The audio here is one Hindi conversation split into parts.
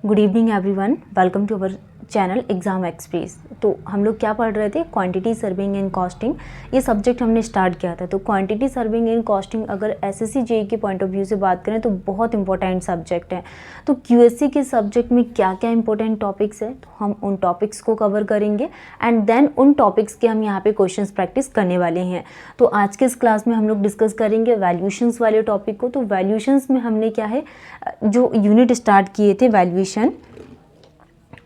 Good evening everyone, welcome to our channel exam express. तो हम लोग क्या पढ़ रहे थे, क्वांटिटी सर्विंग एंड कॉस्टिंग, ये सब्जेक्ट हमने स्टार्ट किया था। तो क्वांटिटी सर्विंग एंड कॉस्टिंग अगर एसएससी जेईई के पॉइंट ऑफ व्यू से बात करें तो बहुत इंपॉर्टेंट सब्जेक्ट है। तो क्यूएससी के सब्जेक्ट में क्या क्या इंपॉर्टेंट टॉपिक्स है, तो हम उन टॉपिक्स को कवर करेंगे एंड देन उन टॉपिक्स के हम यहाँ पे क्वेश्चंस प्रैक्टिस करने वाले हैं। तो आज के इस क्लास में हम लोग डिस्कस करेंगे वैल्यूएशंस वाले टॉपिक को। तो वैल्यूएशंस में हमने क्या है, जो यूनिट स्टार्ट किए थे, वैल्यूएशन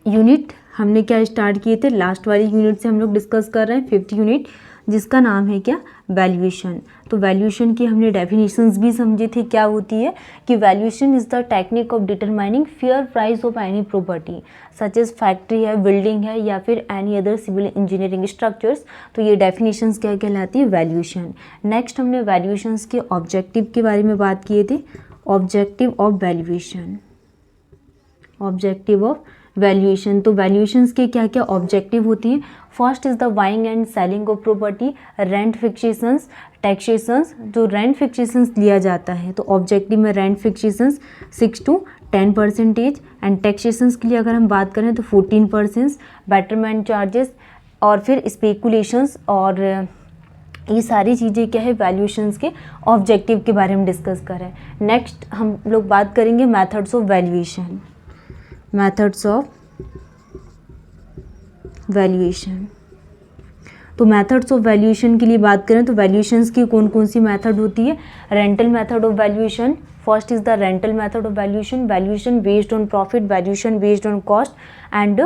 यूनिट हमने क्या स्टार्ट किए थे, लास्ट वाली यूनिट से हम लोग डिस्कस कर रहे हैं, 5th यूनिट, जिसका नाम है क्या, वैल्यूएशन। तो वैल्यूएशन की हमने डेफिनेशंस भी समझी थी, क्या होती है कि valuation is the technique of determining fair price of any property such as factory है, बिल्डिंग है या फिर any other civil engineering structures. तो ये डेफिनेशंस क्या कहलाती है, वैल्यूएशन। नेक्स्ट हमने वैल्यूएशंस के ऑब्जेक्टिव के बारे में बात किए थे, objective of valuation, objective of valuation. तो वैल्यूएशंस के क्या क्या ऑब्जेक्टिव होती हैं, first is the buying and selling of property, rent फिक्सेशंस, taxations. जो रेंट फिक्सेशंस लिया जाता है तो ऑब्जेक्टिव में रेंट फिक्सेशंस 6 to 10% एंड टैक्सेशंस के लिए अगर हम बात करें तो 14%, बेटरमेंट चार्जेस और फिर स्पेकुलेशंस। और ये सारी चीज़ें क्या है, वैल्यूएशंस के ऑब्जेक्टिव के बारे में डिस्कस करें। नेक्स्ट हम लोग बात करेंगे methods of valuation, methods of valuation. तो मेथड्स ऑफ वैल्यूएशन के लिए बात करें तो वैल्यूएशंस की कौन कौन सी मेथड होती है, rental method of valuation. First is the rental method of valuation, valuation based on profit, valuation based on cost and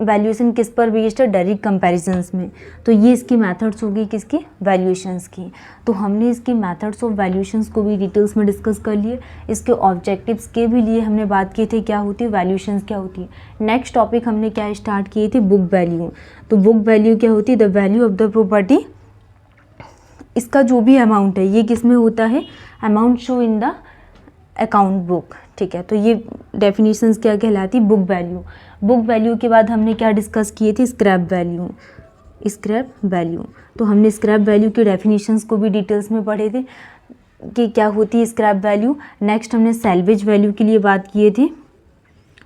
valuation किस पर बेस्ड है, डायरेक्ट कंपैरिजंस में। तो ये इसकी मेथड्स होगी किसकी, वैल्यूएशंस की। तो हमने इसकी मेथड्स ऑफ वैल्यूएशंस को भी डिटेल्स में डिस्कस कर लिए, इसके ऑब्जेक्टिव्स के भी लिए हमने बात की थी, क्या होती है वैल्यूएशंस, क्या होती है। नेक्स्ट टॉपिक हमने क्या स्टार्ट किए थे, बुक वैल्यू। तो बुक वैल्यू क्या होती है, the value of the property, इसका जो भी अमाउंट है ये किस में होता है, amount show in the account book, ठीक है। तो ये डेफिनेशंस क्या कहलाती, बुक वैल्यू। बुक वैल्यू के बाद हमने क्या डिस्कस किए थे, स्क्रैप वैल्यू, स्क्रैप वैल्यू। तो हमने स्क्रैप वैल्यू की डेफिनेशंस को भी डिटेल्स में पढ़े थे कि क्या होती है स्क्रैप वैल्यू। नेक्स्ट हमने सैल्वेज वैल्यू के लिए बात किए थे,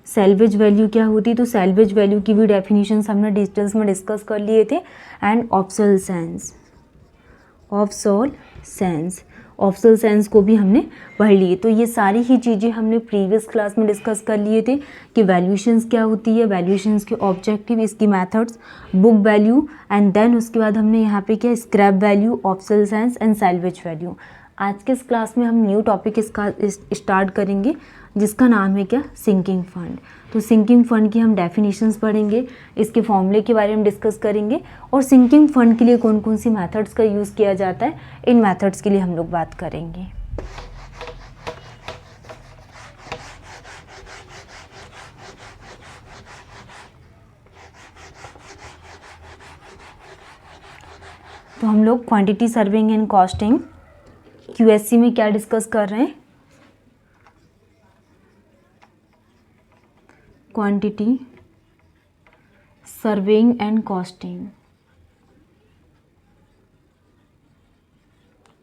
सैल्वेज वैल्यू क्या होती है, तो सैल्वेज वैल्यू की भी डेफिनेशंस हमने डिटेल्स में डिस्कस कर लिए थे। एंड ऑब्सोलसेंस, ऑब्सोलसेंस, ऑब्सोलसेंस को भी हमने पढ़ लिए। तो ये सारी ही चीज़ें हमने प्रीवियस क्लास में डिस्कस कर लिए थे कि वैल्यूएशंस क्या होती है, वैल्यूएशंस के ऑब्जेक्टिव, इसकी methods, book value and then उसके बाद हमने यहाँ पे क्या, scrap value, obsolescence and salvage value. आज के इस क्लास में हम न्यू टॉपिक इसका स्टार्ट करेंगे जिसका नाम है क्या, सिंकिंग फंड। तो सिंकिंग फंड की हम डेफिनेशंस पढ़ेंगे, इसके फॉर्मूले के बारे में डिस्कस करेंगे और सिंकिंग फंड के लिए कौन कौन सी मेथड्स का यूज़ किया जाता है, इन मेथड्स के लिए हम लोग बात करेंगे। तो हम लोग quantity serving and costing QSC में क्या डिस्कस कर रहे हैं, quantity serving and costing,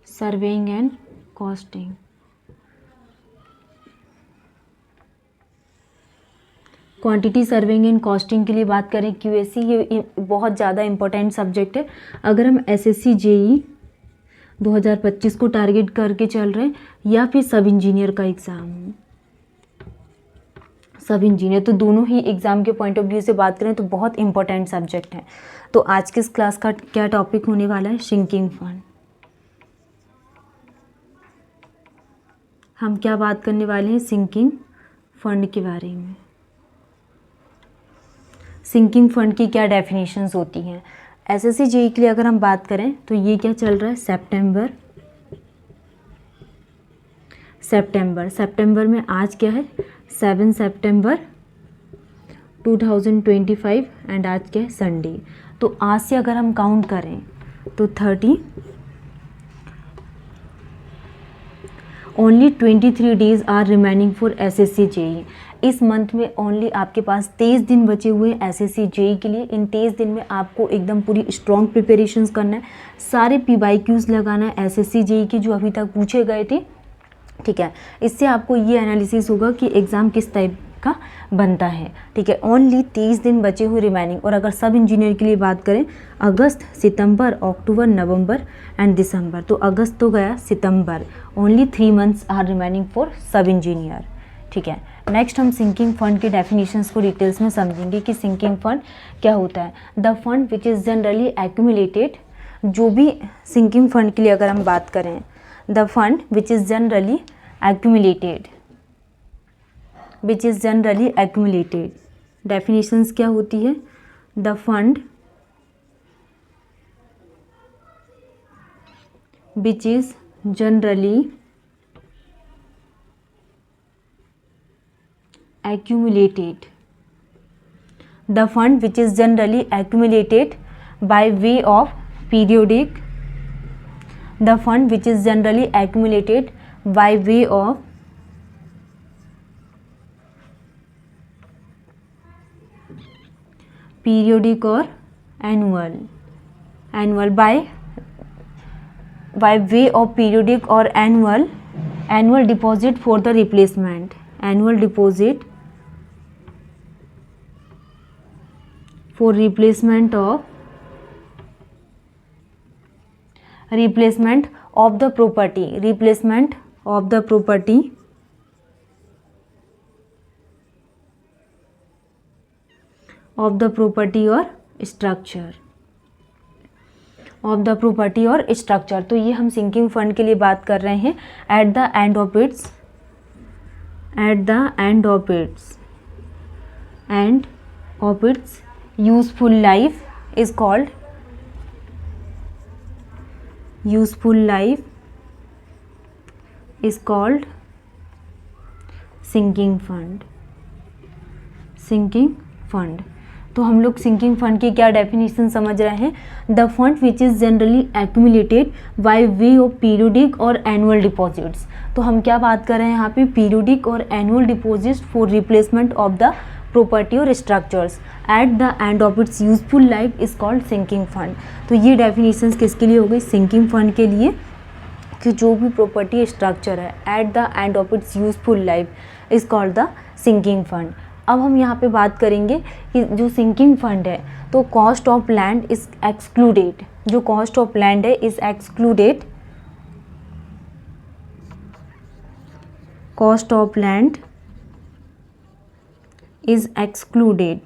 serving and costing. Quantity serving and costing के लिए बात करें क्यूएससी, ये बहुत ज़्यादा इंपॉर्टेंट सब्जेक्ट है। अगर हम एसएससी जेईई 2025 को टारगेट करके चल रहे हैं या फिर सब इंजीनियर का एग्ज़ाम, सब इंजीनियर, तो दोनों ही एग्ज़ाम के पॉइंट ऑफ व्यू से बात करें तो बहुत इंपॉर्टेंट सब्जेक्ट है। तो आज के इस क्लास का क्या टॉपिक होने वाला है, सिंकिंग फंड। हम क्या बात करने वाले हैं, सिंकिंग फंड के बारे में। सिंकिंग फंड की क्या डेफिनेशंस होती हैं, एसएससी जेईई के लिए अगर हम बात करें तो ये क्या चल रहा है, सितंबर में आज क्या है, 7 सितंबर 2025 एंड आज क्या है, संडे। तो आज से अगर हम काउंट करें तो 23 days are remaining for SSC JEE. इस मंथ में ओनली आपके पास 23 दिन बचे हुए हैं एसएससी जेईई के लिए। इन 23 दिन में आपको एकदम पूरी स्ट्रॉन्ग प्रिपरेशंस करना है, सारे पीवाईक्यूज लगाना है एसएससी जेईई के जो अभी तक पूछे गए थे ठीक है। इससे आपको ये एनालिसिस होगा कि एग्ज़ाम किस टाइप का बनता है। ठीक है, ओनली 30 दिन बचे हुए रिमेनिंग। और अगर सब इंजीनियर के लिए बात करें, अगस्त, सितंबर, अक्टूबर, नवंबर एंड दिसंबर। तो अगस्त तो गया, सितंबर, only 3 months are remaining for sub engineer. ठीक है, नेक्स्ट हम सिंकिंग फंड के डेफिनेशंस को डिटेल्स में समझेंगे कि सिंकिंग फंड क्या होता है। The fund which is generally accumulated, जो भी सिंकिंग फंड के लिए अगर हम बात करें, the fund which is generally accumulated, which is generally accumulated, definitions क्या होती है, the fund which is generally accumulated, the fund which is generally accumulated by way of periodic, the fund which is generally accumulated by way of periodic or annual by way of periodic or annual deposit for the replacement, annual deposit for replacement of the property, replacement of the property और स्ट्रक्चर, ऑफ द प्रॉपर्टी और स्ट्रक्चर। तो ये हम सिंकिंग फंड के लिए बात कर रहे हैं। At the end of its useful life is called sinking fund. तो हम लोग सिंकिंग फंड की क्या डेफिनेशन समझ रहे हैं। The fund which is generally accumulated by way of periodic और एनुअल डिपॉजिट्स। तो हम क्या बात कर रहे हैं यहाँ पे, पीरियोडिक और annual deposits for replacement of the property और structures at the end of its useful life is called sinking fund. तो ये डेफिनेशन किसके लिए हो गई, सिंकिंग फंड के लिए, कि जो भी प्रॉपर्टी स्ट्रक्चर है at the end of its useful life is called the sinking fund. अब हम यहाँ पे बात करेंगे कि जो सिंकिंग फंड है, तो cost of land is excluded, जो कॉस्ट ऑफ लैंड है is excluded, cost of land is excluded,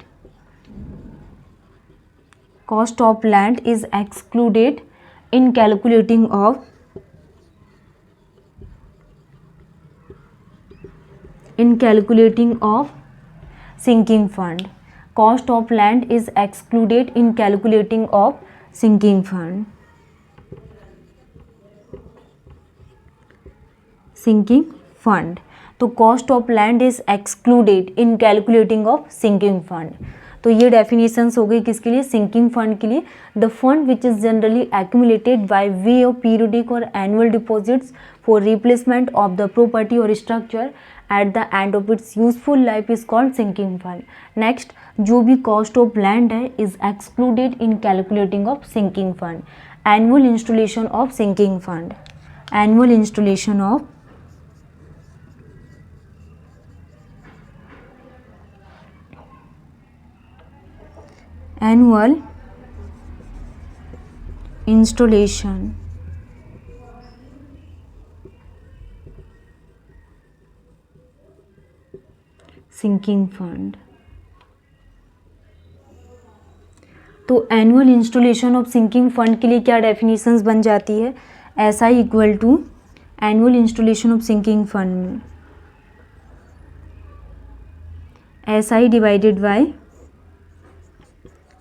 cost of land is excluded in calculating of sinking fund. Cost of land is excluded in calculating of sinking fund. तो cost of land is excluded in calculating of sinking fund. तो ये डेफिनेशंस हो गई किसके लिए, सिंकिंग फंड के लिए। The fund which is generally accumulated by way of periodic और annual deposits for replacement of the property और structure at the end of its useful life is called sinking fund. Next, जो भी कॉस्ट ऑफ लैंड है is excluded in calculating of sinking fund. Annual installation of sinking fund, annual installation of annual installation sinking fund। तो annual installation of sinking fund के लिए क्या डेफिनेशंस बन जाती है, SI equal to annual installation of sinking fund में SI डिवाइडेड बाय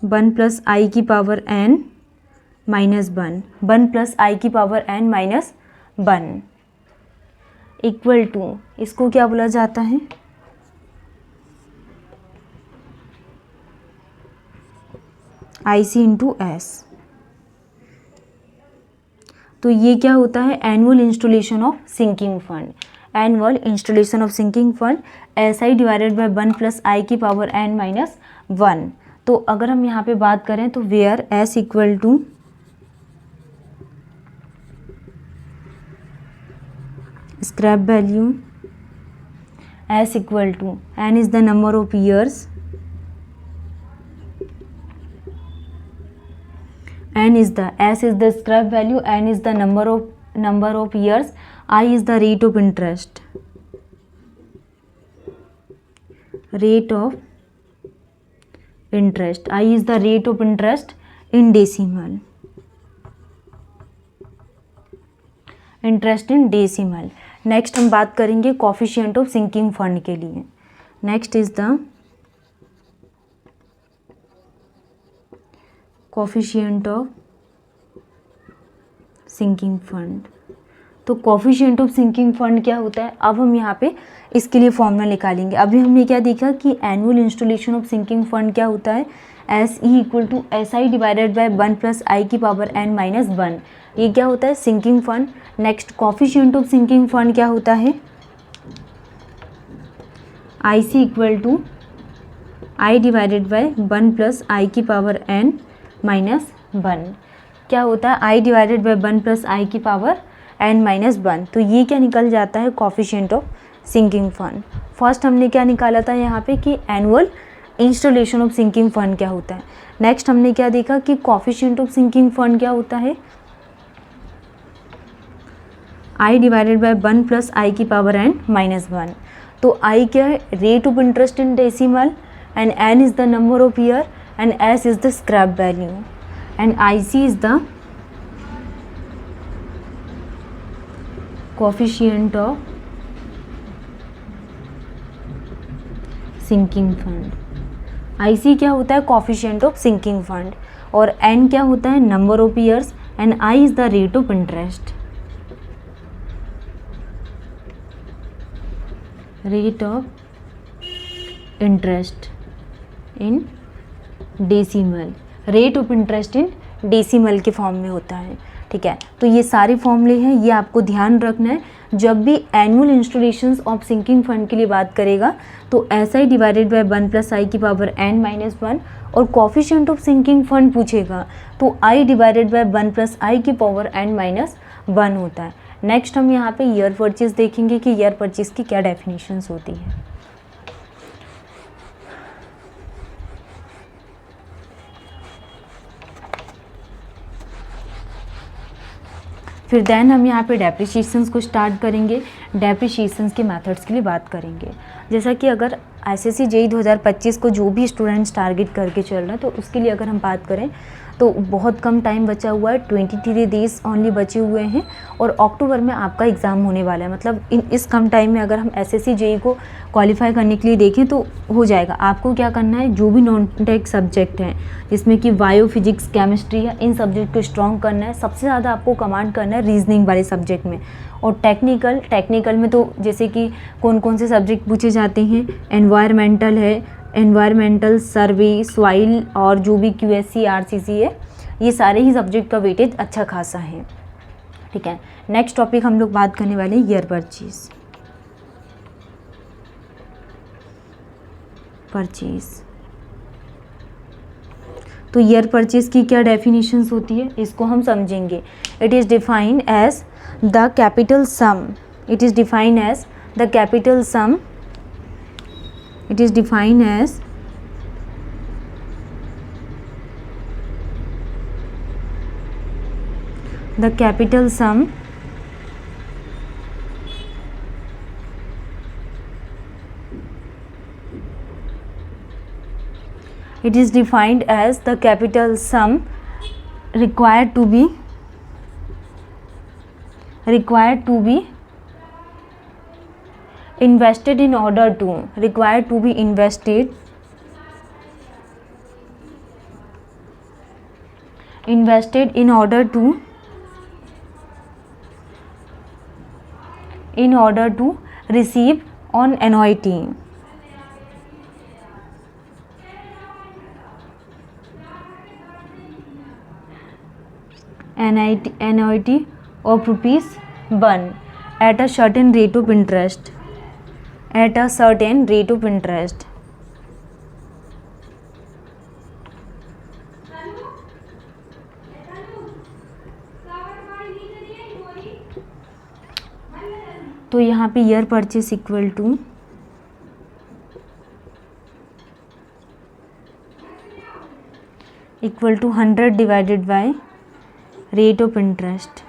1 प्लस आई की पावर n माइनस 1 प्लस आई की power n minus 1 equal to, इसको क्या बोला जाता है, IC इंटू एस। तो ये क्या होता है, annual installation of sinking fund. Annual installation of sinking fund SI divided by 1 plus आई की पावर n माइनस 1। तो अगर हम यहाँ पे बात करें तो where S equal to scrap value s equal to n is the number of years, n is the s is the scrap value, n is the number of years, I is the rate of interest, I is the rate of interest in decimal, interest in decimal. Next हम बात करेंगे कोफिशिएंट ऑफ सिंकिंग फंड के लिए। Next is the coefficient of sinking fund. तो कोफिशिएंट ऑफ सिंकिंग फंड क्या होता है, अब हम यहाँ पे इसके लिए फॉर्मूला निकालेंगे। अभी हमने क्या देखा कि annual installation of sinking fund क्या होता है, S E equal to S I divided by 1 plus आई की पावर n माइनस 1। ये क्या होता है, sinking fund. Next coefficient of sinking fund क्या होता है, I C equal to I divided by 1 plus आई की पावर n माइनस 1। क्या होता है, आई डिवाइडेड बाय 1 प्लस आई की पावर n माइनस 1। तो ये क्या निकल जाता है, coefficient of sinking fund. First हमने क्या निकाला था यहाँ पे कि annual installation of sinking fund क्या होता है। नेक्स्ट हमने क्या देखा कि कोफिशिएंट ऑफ सिंकिंग फंड क्या होता है, आई डिवाइडेड बाय 1 प्लस आई की पावर n माइनस 1। तो आई क्या है, rate of interest in decimal, and n is the number of year, and s is the scrap value, and I C is the coefficient of sinking fund. IC क्या होता है, कोफिशिएंट ऑफ सिंकिंग फंड, और n क्या होता है, number of years, and I is the rate of interest, rate of interest in decimal, rate of interest in decimal के फॉर्म में होता है। ठीक है, तो ये सारे फॉर्मूले हैं, ये आपको ध्यान रखना है। जब भी annual installations of sinking fund के लिए बात करेगा तो SI डिवाइडेड बाय 1 प्लस आई की पावर n माइनस 1, और कोफिशिएंट ऑफ सिंकिंग फंड पूछेगा तो I डिवाइडेड बाय 1 प्लस आई की पावर n माइनस 1 होता है। नेक्स्ट हम यहाँ पे ईयर परचेज देखेंगे कि ईयर परचेज की क्या डेफिनेशंस होती है। फिर देन हम यहाँ पे डेप्रिशिएशंस को स्टार्ट करेंगे, डेप्रिशिएशंस के मेथड्स के लिए बात करेंगे। जैसा कि अगर SSC JEE 2025 को जो भी स्टूडेंट्स टारगेट करके चल रहा है तो उसके लिए अगर हम बात करें तो बहुत कम टाइम बचा हुआ है, 23 डेज ओनली बचे हुए हैं, और अक्टूबर में आपका एग्ज़ाम होने वाला है। मतलब इस कम टाइम में अगर हम SSC JEE को क्वालिफाई करने के लिए देखें तो हो जाएगा। आपको क्या करना है, जो भी नॉन टेक सब्जेक्ट हैं जिसमें कि बायो, फिजिक्स, केमिस्ट्री है, इन सब्जेक्ट को स्ट्रॉन्ग करना है। सबसे ज़्यादा आपको कमांड करना है रीजनिंग वाले सब्जेक्ट में, और टेक्निकल में तो जैसे कि कौन कौन से सब्जेक्ट पूछे जाते हैं, एनवायरमेंटल है, एनवायरमेंटल, सर्वे, सॉइल, और जो भी QSC RCC है, ये सारे ही सब्जेक्ट का वेटेज अच्छा खासा है। ठीक है, नेक्स्ट टॉपिक हम लोग बात करने वाले हैं ईयर परचेज। तो ईयर परचेज की क्या डेफिनेशंस होती है, इसको हम समझेंगे। It is defined as the capital sum, it is defined as the capital sum, it is defined as the capital sum it is defined as the capital sum required to be invested in order to required to be invested in order to receive on annuity of ₹1 at a certain rate of interest, at a certain rate of interest. तो यहाँ पे year purchase equal to equal to 100 divided by rate of interest.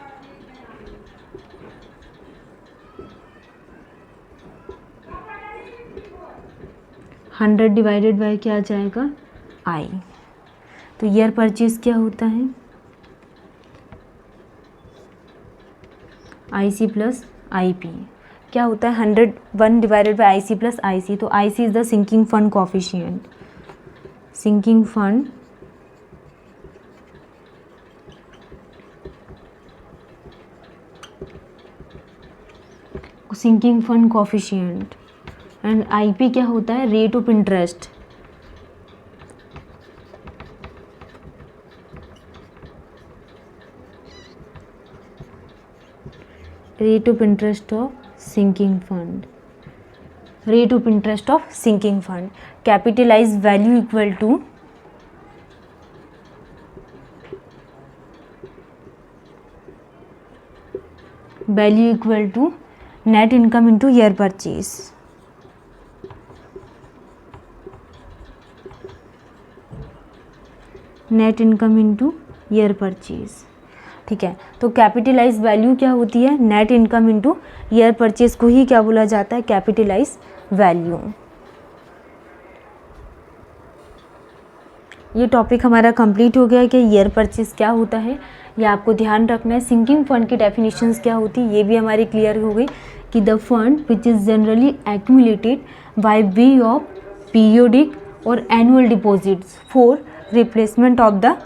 Hundred divided by क्या आ जाएगा आई। तो ईयर परचेज क्या होता है I C plus I P. क्या होता है 101 divided by I C plus I C. तो I C is the sinking fund coefficient. Sinking fund sinking fund coefficient and I P क्या होता है rate of interest. Rate of interest of sinking fund. Rate of interest of sinking fund. Capitalise value equal to value equal to net income into year purchase. Net income into year purchase. ठीक है, तो कैपिटलाइज वैल्यू क्या होती है net income into year purchase को ही क्या बोला जाता है कैपिटलाइज वैल्यू। ये टॉपिक हमारा कंप्लीट हो गया कि ईयर परचेज क्या होता है, ये आपको ध्यान रखना है। सिंकिंग फंड की डेफिनेशंस क्या होती है ये भी हमारी क्लियर हो गई कि the fund which is generally accumulated by way of periodic और annual deposits for replacement of the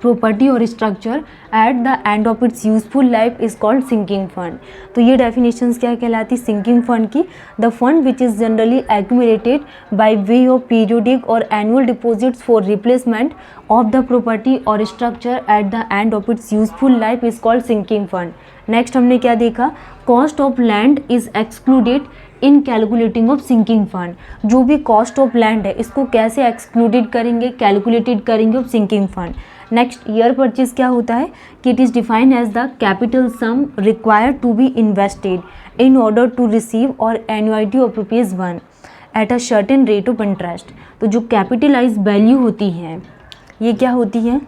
property और structure at the end of its useful life is called sinking fund. तो ये डेफिनेशंस क्या कहलाती सिंकिंग फंड की। The fund which is generally accumulated by way of periodic और annual deposits for replacement of the property और structure at the end of its useful life is called sinking fund. Next हमने क्या देखा cost of land is excluded in calculating of sinking fund. जो भी कॉस्ट ऑफ लैंड है इसको कैसे एक्सक्लूडेड करेंगे कैलकुलेटेड करेंगे of sinking fund. Next year purchase क्या होता है कि it is defined as the capital sum required to be invested in order to receive और annuity of ₹1 at a certain rate of interest. तो जो कैपिटलाइज वैल्यू होती है ये क्या होती है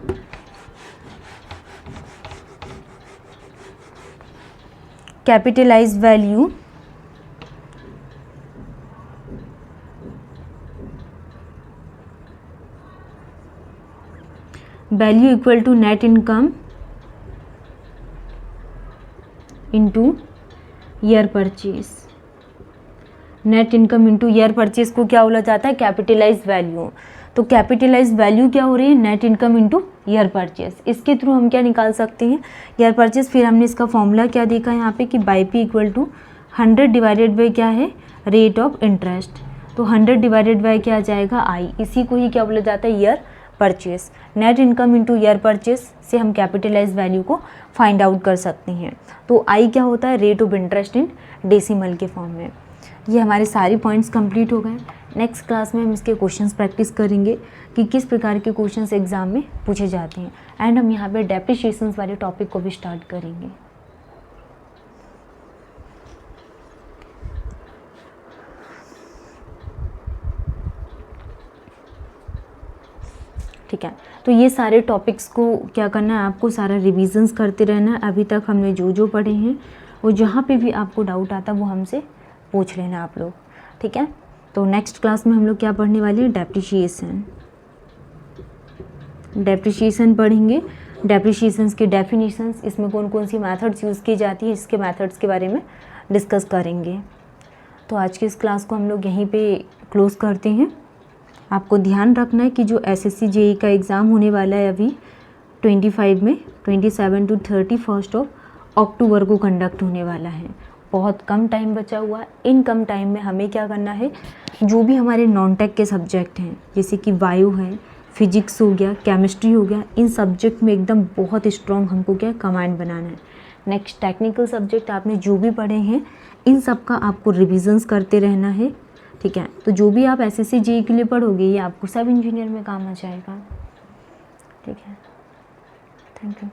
capitalise value value equal to net income into year purchase. Net income into year purchase को क्या बोला जाता है कैपिटलाइज वैल्यू। तो कैपिटलाइज वैल्यू क्या हो रही है net income into year purchase. इसके थ्रू हम क्या निकाल सकते हैं ईयर परचेज। फिर हमने इसका फॉर्मूला क्या देखा यहाँ पे कि by P equal to 100 divided by क्या है रेट ऑफ इंटरेस्ट। तो 100 डिवाइडेड बाई क्या आ जाएगा आई। इसी को ही क्या बोला जाता है year purchase. Net income into year purchase से हम कैपिटलाइज वैल्यू को फाइंड आउट कर सकते हैं। तो आई क्या होता है rate of interest in decimal के फॉर्म में। ये हमारे सारे पॉइंट्स कंप्लीट हो गए। नेक्स्ट क्लास में हम इसके क्वेश्चंस प्रैक्टिस करेंगे कि किस प्रकार के क्वेश्चंस एग्जाम में पूछे जाते हैं एंड हम यहाँ पे डेप्रिसिएशंस वाले टॉपिक को भी स्टार्ट करेंगे। ठीक है, तो ये सारे टॉपिक्स को क्या करना है आपको सारा रिविजन्स करते रहना है। अभी तक हमने जो जो पढ़े हैं वो जहाँ पे भी आपको डाउट आता वो हमसे पूछ लेना आप लोग। ठीक है, तो नेक्स्ट क्लास में हम लोग क्या पढ़ने वाले हैं डेप्रिसिएशन। डेप्रिसिएशन पढ़ेंगे, डेप्रिसिएशंस के डेफिनेशंस, इसमें कौन कौन सी मेथड्स यूज़ की जाती है इसके मेथड्स के बारे में डिस्कस करेंगे। तो आज की इस क्लास को हम लोग यहीं पे क्लोज़ करते हैं। आपको ध्यान रखना है कि जो एसएससी जेई का एग्ज़ाम होने वाला है अभी 25 में 27 to 31 अक्टूबर को कंडक्ट होने वाला है। बहुत कम टाइम बचा हुआ है। इन कम टाइम में हमें क्या करना है जो भी हमारे नॉन टेक के सब्जेक्ट हैं जैसे कि बायो है, फिजिक्स हो गया, केमिस्ट्री हो गया, इन सब्जेक्ट में एकदम बहुत स्ट्रॉन्ग हमको क्या कमांड बनाना है। नेक्स्ट टेक्निकल सब्जेक्ट आपने जो भी पढ़े हैं इन सब का आपको रिविजन्स करते रहना है। ठीक है, तो जो भी आप एसएससी जेई के लिए पढ़ोगे ये आपको सब इंजीनियर में काम आ जाएगा। ठीक है, थैंक यू।